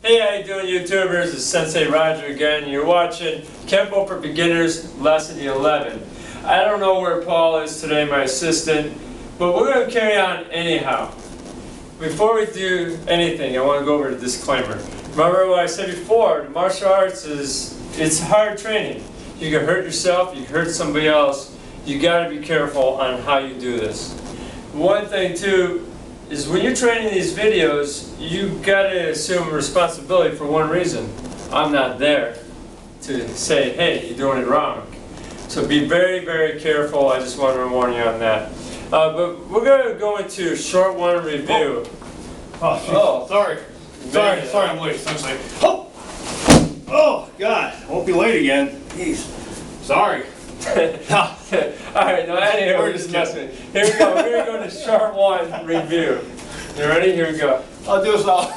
Hey, how you doing, YouTubers? It's Sensei Roger again. You're watching Kempo for Beginners, Lesson 11. I don't know where Paul is today, my assistant, but we're going to carry on anyhow. Before we do anything, I want to go over the disclaimer. Remember what I said before, martial arts it's hard training. You can hurt yourself, you can hurt somebody else. You got to be careful on how you do this. One thing too, is when you're training these videos, you gotta assume responsibility for one reason. I'm not there to say, hey, you're doing it wrong. So be very, very careful. I just want to warn you on that. But we're gonna go into short one review. Oh, sorry, I'm late. Sensei. Oh, God, won't be late again. Jeez, sorry. Alright, no, anyway, we're just messing. Here we go. We're going to short one review. You ready? Here we go. I'll do this now.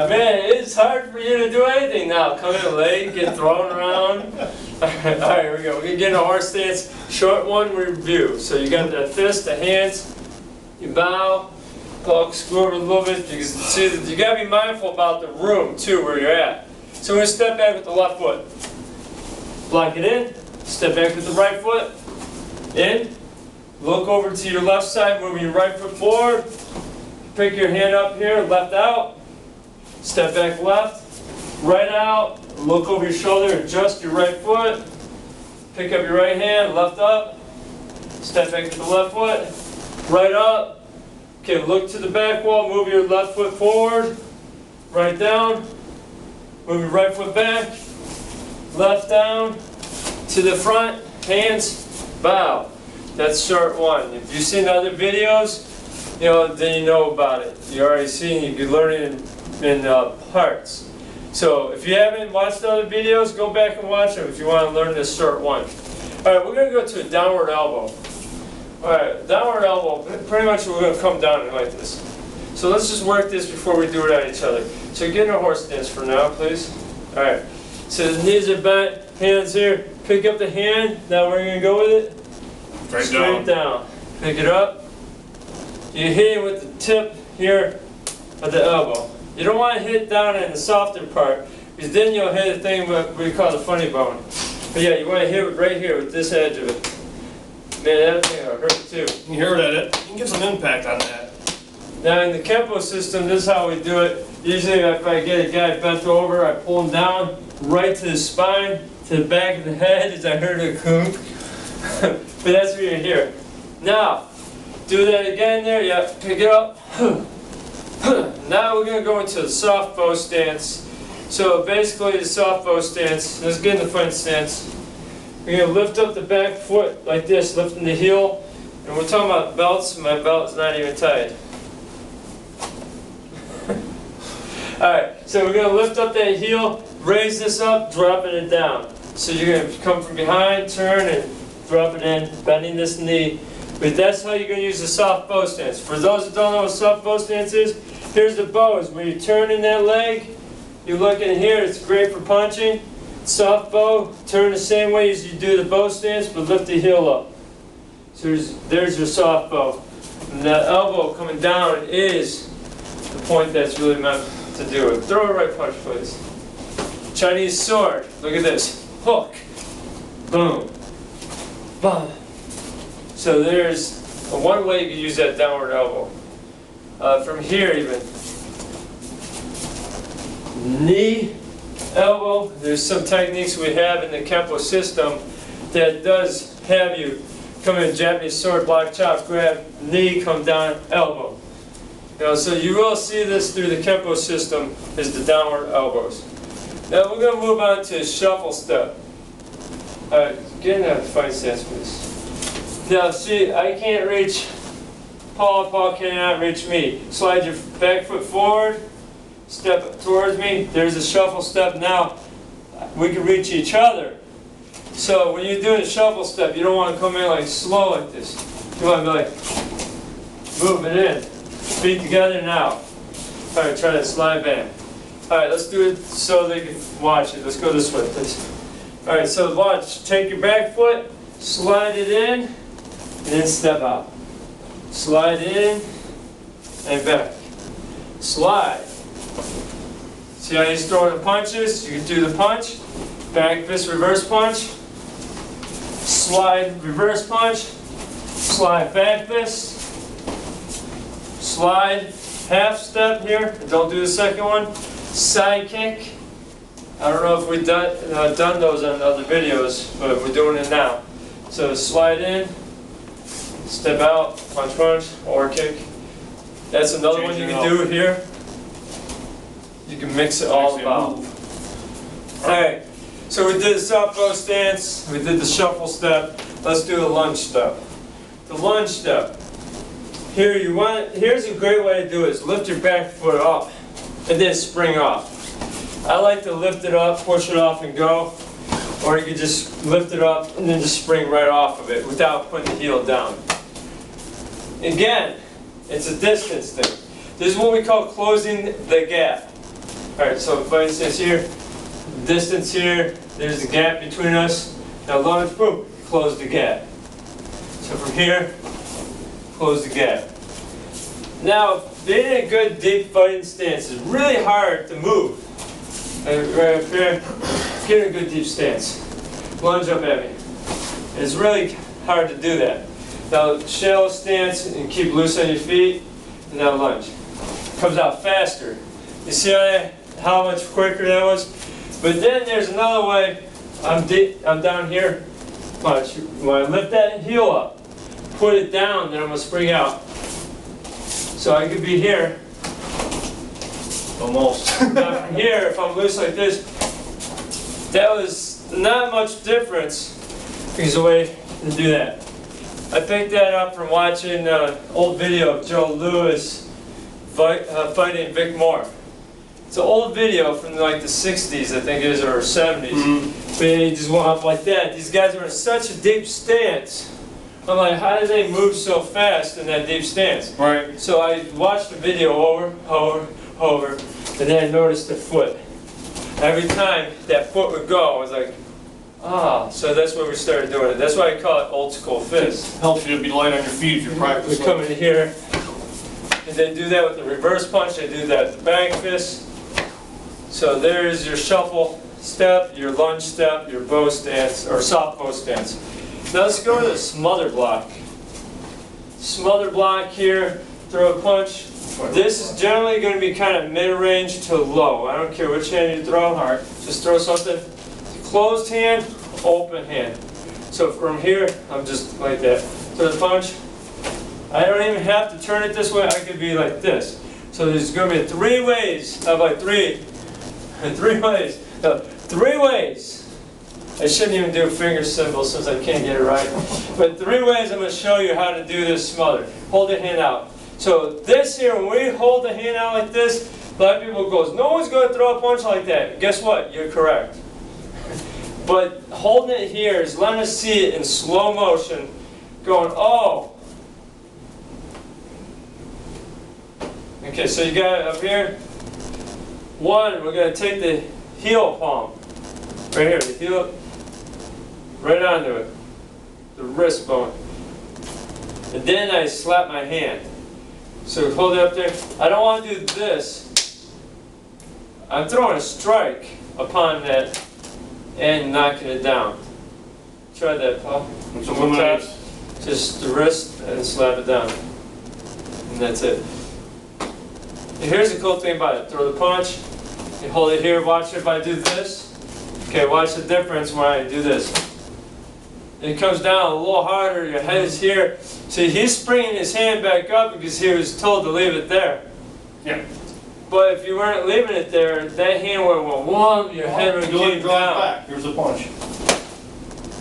Man, it's hard for you to do anything now. Come in late, get thrown around. Alright, here we go. We're going to get in a horse stance. Short one review. So you got the fist, the hands, you bow, screw over a little bit. You can see that you got to be mindful about the room too, where you're at. So we're going to step back with the left foot. Block it in. Step back with the right foot, in, look over to your left side, moving your right foot forward, pick your hand up here, left out, step back left, right out, look over your shoulder, adjust your right foot, pick up your right hand, left up, step back with the left foot, right up, okay, look to the back wall, move your left foot forward, right down, move your right foot back, left down, to the front, hands, bow. That's short one. If you've seen other videos, then you know about it. You already seen, you can learn it in parts. So if you haven't watched other videos, go back and watch them if you want to learn this short one. Alright, we're going to go to a downward elbow. Alright, downward elbow, pretty much we're going to come down like this. So let's just work this before we do it on each other. So get in a horse stance for now, please. Alright, so the knees are bent, hands here. Pick up the hand, now we're going to go with it. Straight down. Pick it up. You hit it with the tip here of the elbow. You don't want to hit down in the softer part, because then you'll hit a thing what we call the funny bone. But yeah, you want to hit it right here with this edge of it. Man, that thing will hurt too. You hear that? You can get some impact on that. Now in the Kempo system, this is how we do it. Usually if I get a guy bent over, I pull him down right to the spine, to the back of the head, as I heard a coop. But that's what you're here. Now, do that again there, yeah, pick it up. Now we're going to go into the soft bow stance. So basically the soft bow stance, let's get in the front stance. We're going to lift up the back foot like this, lifting the heel. And we're talking about belts, my belt's not even tied. Alright, so we're going to lift up that heel, raise this up, dropping it down. So you're going to come from behind, turn, and drop it in, bending this knee. But that's how you're going to use the soft bow stance. For those that don't know what soft bow stance is, here's the bows. When you turn in that leg, you look in here, it's great for punching. Soft bow, turn the same way as you do the bow stance, but lift the heel up. So there's your soft bow. And that elbow coming down is the point that's really meant to do it. Throw a right punch, please. Chinese sword, look at this. Hook, boom, boom. So there's one way you can use that downward elbow. From here even. Knee, elbow, there's some techniques we have in the Kempo system that does have you come in Japanese sword, block, chop, grab, knee, come down, elbow. So you will see this through the Kempo system is the downward elbows. Now we're going to move on to shuffle step. Alright, get in that fight stance, please. Now see, I can't reach Paul, Paul cannot reach me. Slide your back foot forward, step towards me, there's a shuffle step. Now, we can reach each other. So when you're doing a shuffle step, you don't want to come in like slow like this. You want to be like, moving in. Feet together now. Alright, try to slide back. Alright, let's do it so they can watch it. Let's go this way, please. Alright, so watch. Take your back foot, slide it in, and then step out. Slide in, and back. Slide. See how he's throwing the punches? You can do the punch, back fist, reverse punch, slide, reverse punch, slide, back fist, slide, half step here, don't do the second one, side kick. I don't know if we've done those on other videos, but we're doing it now. So slide in, step out, punch punch, or kick. That's another one you can do here. You can mix it all about. Alright, so we did the southpaw stance, we did the shuffle step, let's do the lunge step. The lunge step. Here's a great way to do it, is lift your back foot up and then spring off. I like to lift it up, push it off and go, or you can just lift it up and then just spring right off of it without putting the heel down. Again, it's a distance thing. This is what we call closing the gap. Alright, so for instance here, distance here, there's the gap between us. Now lunge, boom, close the gap. So from here, close the gap. Now, being in a good deep fighting stance is really hard to move. Right up here, get in a good deep stance. Lunge up at me. It's really hard to do that. Now, shallow stance and keep loose on your feet, and now lunge. Comes out faster. You see how much quicker that was? But then there's another way. I'm down here. Watch. When I lift that heel up, put it down, then I'm going to spring out. So I could be here. Almost. Now from here, if I'm loose like this, that was not much difference. Because the way to do that. I picked that up from watching an old video of Joe Louis fighting Vic Moore. It's an old video from like the 60s, I think it is, or 70s. But he just went up like that. These guys were in such a deep stance. I'm like, how do they move so fast in that deep stance? Right. So I watched the video over, and then I noticed the foot. Every time that foot would go, I was like, ah, so that's where we started doing it. That's why I call it old school fist. Helps you to be light on your feet if you're practicing. We come in here, and they do that with the reverse punch, they do that with the back fist. So there's your shuffle step, your lunge step, your bow stance, or soft bow stance. Now let's go to the smother block. Smother block here, throw a punch. This is generally going to be kind of mid-range to low. I don't care which hand you throw. All right, just throw something. Closed hand, open hand. So from here, I'm just like that. Throw the punch. I don't even have to turn it this way. I could be like this. So there's going to be 3 ways. How about 3? 3 ways. No, 3 ways. I shouldn't even do finger symbols since I can't get it right. But 3 ways I'm going to show you how to do this smother. Hold your hand out. So this here, when we hold the hand out like this, a lot of people goes, no one's going to throw a punch like that. Guess what? You're correct. But holding it here is letting us see it in slow motion, going, oh. Okay, so you got it up here. 1, we're going to take the heel palm. Right here, the heel, right onto it. The wrist bone. And then I slap my hand. So hold it up there. I don't want to do this. I'm throwing a strike upon that and knocking it down. Try that, Paul. So One time, just the wrist and slap it down. And that's it. And here's the cool thing about it. Throw the punch. You hold it here. Watch if I do this. Okay, watch the difference when I do this. It comes down a little harder. Your head is here. See, he's springing his hand back up because he was told to leave it there. Yeah. But if you weren't leaving it there, that hand would have went, your head would keep down. Back. Here's a punch.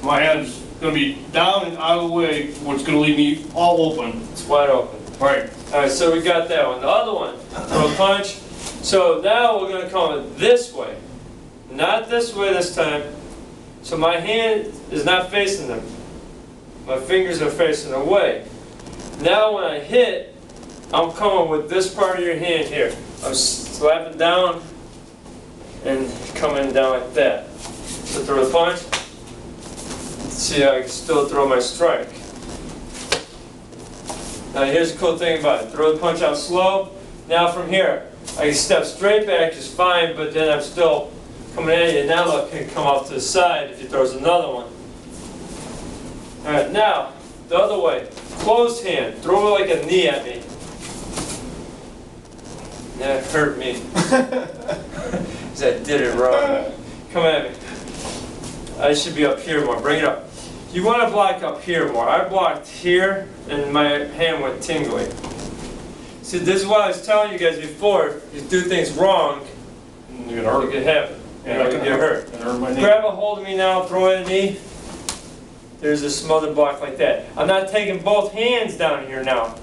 My hand's going to be down and out of the way, what's going to leave me all open. It's wide open. Right. Alright, so we got that one. The other one, throw a punch. So now we're going to come it this way. Not this way this time. So my hand is not facing them. My fingers are facing away. Now when I hit, I'm coming with this part of your hand here. I'm slapping down and coming down like that. So throw the punch. See how I can still throw my strike. Now here's the cool thing about it. Throw the punch out slow. Now from here, I can step straight back just fine, but then I'm still coming at you. Now look, I can come off to the side if he throws another one. All right, now the other way. Closed hand. Throw it like a knee at me. That hurt me. Because I did it wrong. Come at me. I should be up here more. Bring it up. You want to block up here more. I blocked here and my hand went tingling. See, this is what I was telling you guys before. If you do things wrong, You get hurt. it could happen. Yeah, You can get hurt. It hurt my knee. Grab a hold of me now, throw it at me. There's a smothered block like that. I'm not taking both hands down here now.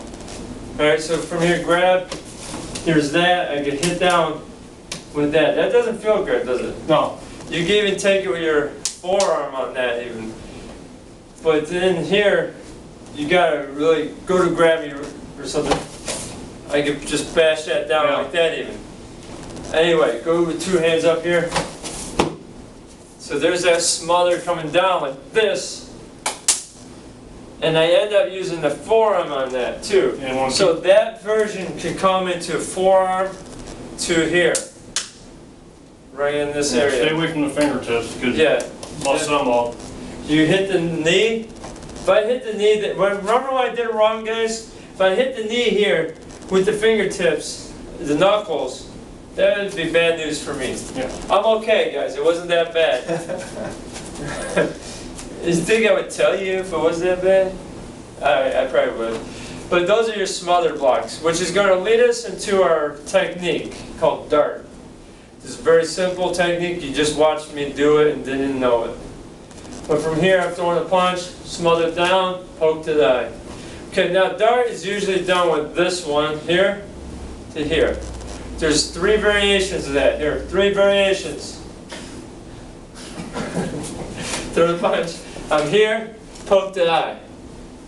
Alright, so from here, grab. There's that. I can hit down with that. That doesn't feel good, does it? No. You can even take it with your forearm on that even. But then here, you gotta really go to grab me or something. I could just bash that down like that even. Anyway, go with two hands up here. So there's that smother coming down like this. And I end up using the forearm on that too. So that version can come into forearm to here. Right in this area. Stay away from the fingertips because bust some off. You hit the knee. If I hit the knee, remember when I did it wrong, guys? If I hit the knee here with the fingertips, the knuckles, that would be bad news for me. Yeah. I'm okay, guys. It wasn't that bad. You think I would tell you if it was that bad? I probably would. But those are your smother blocks, which is going to lead us into our technique called dart. This is a very simple technique. You just watched me do it and didn't know it. But from here, I'm throwing a punch, smother down, poke to the eye. Okay, now dart is usually done with this one here to here. There's 3 variations of that. There are 3 variations. Throw the punch. I'm here, poke the eye.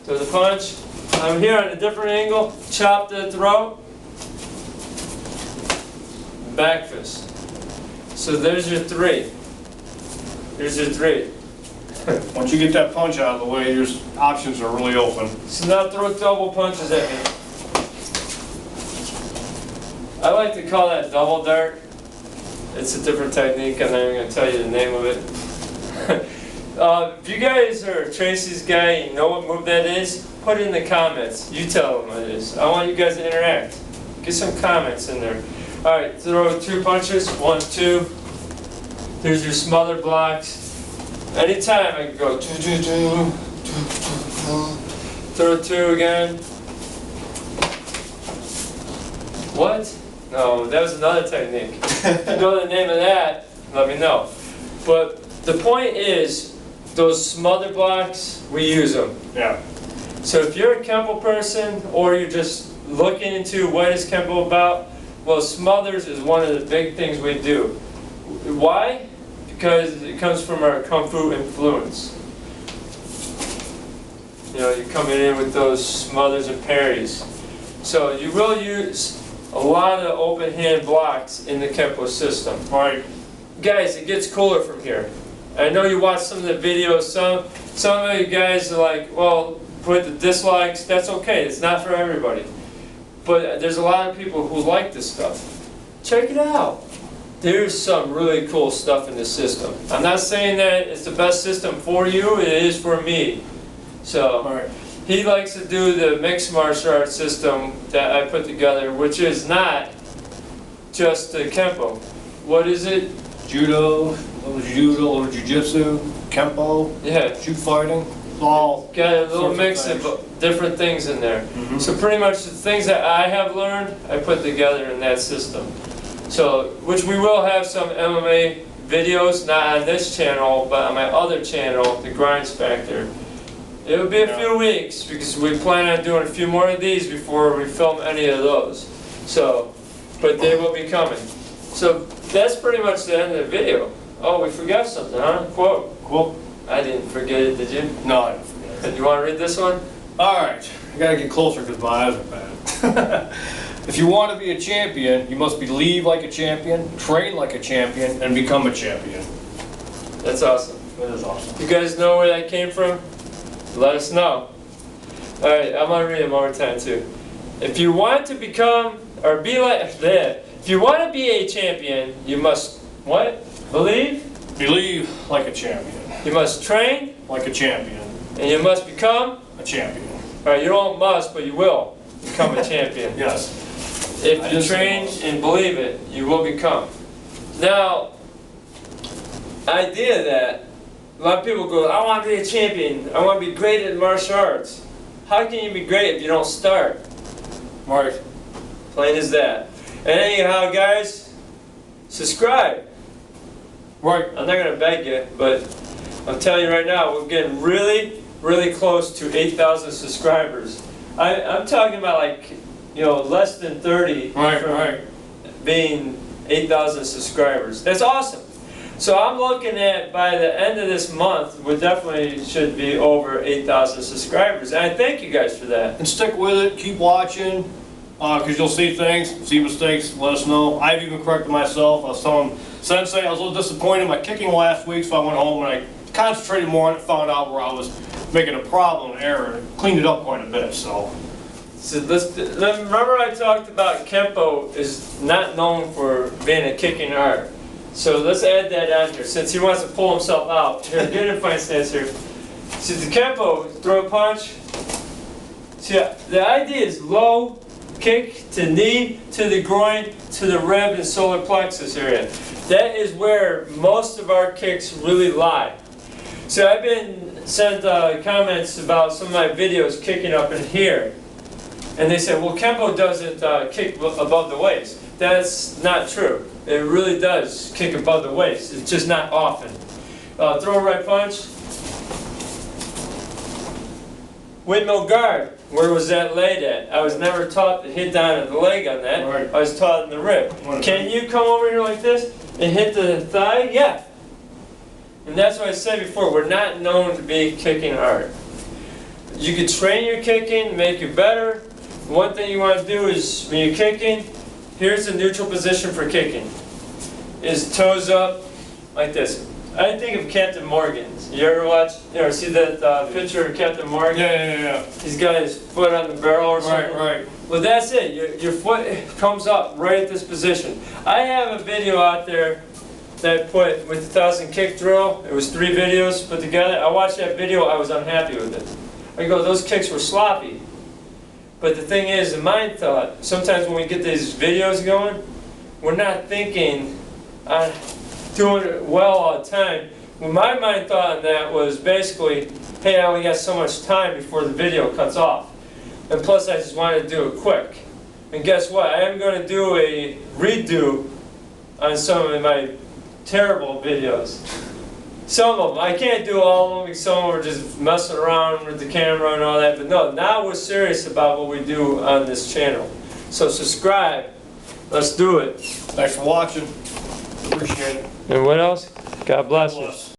Throw the punch. I'm here at a different angle, chop the throat. Back fist. So there's your 3. There's your 3. Once you get that punch out of the way, your options are really open. So now throw double punches at me. I like to call that double dart. It's a different technique. I'm not even going to tell you the name of it. If you guys are Tracy's guy and you know what move that is, put it in the comments. You tell them what it is. I want you guys to interact. Get some comments in there. Alright, throw 2 punches. 1, 2. There's your smother blocks. Anytime I can go 2, 2, 2, 2, 2, 2. Throw 2 again. What? No, that was another technique. If you know the name of that, let me know. But the point is, those smother blocks, we use them. Yeah. So if you're a Kempo person, or you're just looking into what is Kempo about, well, smothers is one of the big things we do. Why? Because it comes from our Kung Fu influence. You know, you're coming in with those smothers and parries. So you will use a lot of open hand blocks in the Kempo system. Right. Guys, it gets cooler from here. I know you watch some of the videos, some of you guys are like, well, put the dislikes, that's okay, it's not for everybody. But there's a lot of people who like this stuff. Check it out. There's some really cool stuff in this system. I'm not saying that it's the best system for you, it is for me. So, he likes to do the mixed martial arts system that I put together, which is not just the Kempo. What is it? Judo, or jiu-jitsu, Kempo, shoot fighting, all. Got a little mix of different things in there. So pretty much the things that I have learned, I put together in that system. So, which we will have some MMA videos, not on this channel, but on my other channel, TheGrimesfactor. It'll be a few weeks, because we plan on doing a few more of these before we film any of those. So, but they will be coming. So, that's pretty much the end of the video. Oh, we forgot something, huh? Quote. I didn't forget it, did you? No, I didn't forget it. You want to read this one? Alright, I gotta get closer because my eyes are bad. If you want to be a champion, you must believe like a champion, train like a champion, and become a champion. That's awesome. That is awesome. You guys know where that came from? Let us know. Alright, I'm gonna read it one more time too. If you want to become, or be like that, If you want to be a champion, you must, what? Believe? Believe like a champion. You must train, Like a champion. and you must become, A champion. alright, you don't must, but you will become a champion. Yes. If I you didn't say train must. and believe it, you will become. Now, idea that a lot of people go, I want to be a champion, I want to be great at martial arts. How can you be great if you don't start? Right. Plain as that. And anyhow, guys, subscribe. Right. I'm not going to beg you, but I'm telling you right now, we're getting really, really close to 8,000 subscribers. I'm talking about like, you know, less than 30 Right, from right. being 8,000 subscribers. That's awesome. So I'm looking at by the end of this month, we definitely should be over 8,000 subscribers. And I thank you guys for that. And stick with it, keep watching, because you'll see things, see mistakes, let us know. I've even corrected myself. I was telling Sensei I was a little disappointed in my kicking last week, so I went home and I concentrated more on it, found out where I was making a problem, an error, and cleaned it up quite a bit, so. So remember I talked about Kempo is not known for being a kicking art. So let's add that on here. Since he wants to pull himself out. Here, get in fine stance here. See the Kempo, throw a punch. See, the idea is low, kick to knee, to the groin, to the rib and solar plexus area. That is where most of our kicks really lie. So I've been sent comments about some of my videos kicking up in here. And they said, well, Kempo doesn't kick above the waist. That's not true. It really does kick above the waist. It's just not often. Throw a right punch. Windmill guard. Where was that laid at? I was never taught to hit down at the leg on that. Right. I was taught in the rib. Can you come over here like this and hit the thigh? Yeah. And that's what I said before. We're not known to be kicking art. You can train your kicking, make you better. One thing you want to do is, when you're kicking, here's the neutral position for kicking. Is toes up, like this. I think of Captain Morgan. You ever watch, see that picture of Captain Morgan? Yeah. He's got his foot on the barrel or something. Right. Well, that's it. Your foot comes up right at this position. I have a video out there that I put with the 1,000 kick drill. It was 3 videos put together. I watched that video, I was unhappy with it. I go, those kicks were sloppy. But the thing is, the mind thought, sometimes when we get these videos going, we're not thinking on doing it well all the time. Well, my mind thought on that was basically, hey, I only got so much time before the video cuts off. And plus, I just wanted to do it quick. And guess what? I am going to do a redo on some of my terrible videos. Some of them. I can't do all of them. Some of them are just messing around with the camera and all that. But no, now we're serious about what we do on this channel. So subscribe. Let's do it. Thanks for watching. Appreciate it. And what else? God bless you. Bless.